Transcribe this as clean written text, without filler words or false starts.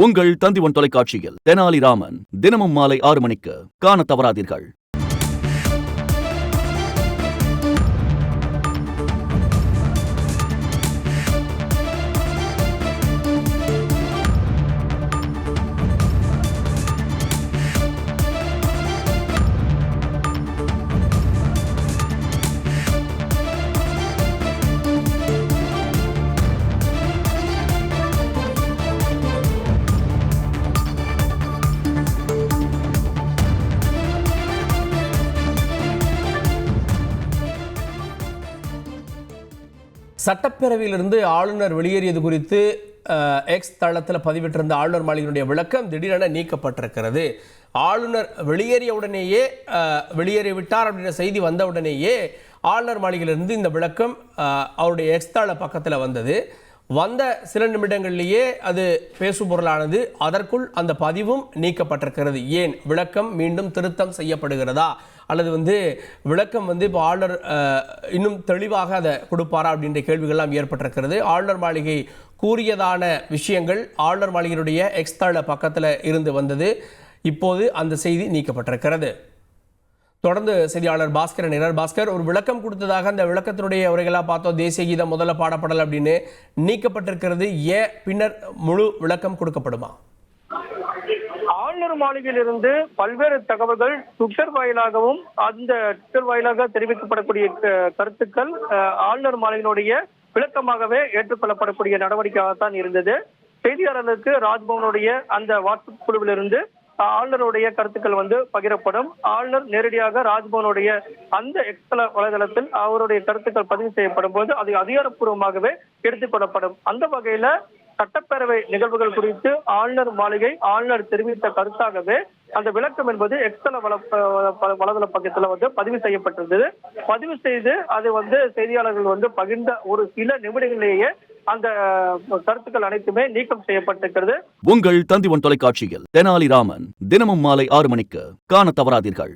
உங்கள் தந்திவன் தொலைக்காட்சியில் தெனாலிராமன் தினமும் மாலை 6 மணிக்கு காணத் தவறாதீர்கள். சட்டப்பேரவையிலிருந்து ஆளுநர் வெளியேறியது குறித்து எக்ஸ் தளத்தில் பதிவிட்டிருந்த ஆளுநர் மாளிகையினுடைய விளக்கம் திடீரென நீக்கப்பட்டிருக்கிறது. ஆளுநர் வெளியேறியவுடனேயே வெளியேறிவிட்டார் அப்படின்ற செய்தி வந்தவுடனேயே ஆளுநர் மாளிகையிலிருந்து இந்த விளக்கம் அவருடைய எக்ஸ் தள பக்கத்தில் வந்த சில நிமிடங்களிலேயே அது பேசும் பொருளானது. அதற்குள் அந்த பதிவும் நீக்கப்பட்டிருக்கிறது. ஏன் விளக்கம் மீண்டும் திருத்தம் செய்யப்படுகிறதா அல்லது விளக்கம் இப்போ ஆளுநர் இன்னும் தெளிவாக அதை கொடுப்பாரா அப்படின்ற கேள்விகள்லாம் ஏற்பட்டிருக்கிறது. ஆளுநர் மாளிகை கூறியதான விஷயங்கள் ஆளுநர் மாளிகையினுடைய எக்ஸ் தள பக்கத்தில் இருந்து வந்தது. இப்போது அந்த செய்தி நீக்கப்பட்டிருக்கிறது. தொடர்ந்து செய்தியாளர் பாஸ்கர் இணைகிறார். பாஸ்கர், ஒரு விளக்கம் கொடுத்ததாக அந்த விளக்கத்தினுடைய உரைகளாக பார்த்தோம். தேசிய கீதம் முதல்ல பாடப்படல் அப்படின்னு நீக்கப்பட்டிருக்கிறது. ஏன் பின்னர் முழு விளக்கம் கொடுக்கப்படுமா? ஆளுநர் மாளிகையிலிருந்து பல்வேறு தகவல்கள் ட்விட்டர் வாயிலாகவும் அந்த ட்விட்டர் வாயிலாக தெரிவிக்கப்படக்கூடிய கருத்துக்கள் ஆளுநர் மாளிகையினுடைய விளக்கமாகவே ஏற்றுக்கொள்ளப்படக்கூடிய நடவடிக்கையாகத்தான் இருந்தது. செய்தியாளர்களுக்கு ராஜ்பவனுடைய அந்த வாட்ஸ்அப் குழுவிலிருந்து ஆளுநருடைய கருத்துக்கள் பகிரப்படும். ஆளுநர் நேரடியாக ராஜ்பவனுடைய அந்த எக்ஸ்தல வலைதளத்தில் அவருடைய கருத்துக்கள் பதிவு செய்யப்படும் போது அது அதிகாரப்பூர்வமாகவே எடுத்துக்கொள்ளப்படும். அந்த வகையில சட்டப்பேரவை நிகழ்வுகள் குறித்து ஆளுநர் மாளிகை ஆளுநர் தெரிவித்த கருத்தாகவே அந்த விளக்கம் என்பது எக்ஸ்தல வலைதள பக்கத்துல பதிவு செய்யப்பட்டிருந்தது. பதிவு செய்து அது செய்தியாளர்கள் பகிர்ந்த ஒரு சில நிமிடங்களிலேயே அந்த கருத்துக்கள் அனைத்துமே நீக்கம் செய்யப்பட்டிருக்கிறது. உங்கள் தந்திவன் தொலைக்காட்சியில் தெனாலிராமன் தினமும் மாலை 6 மணிக்கு காணத் தவறாதீர்கள்.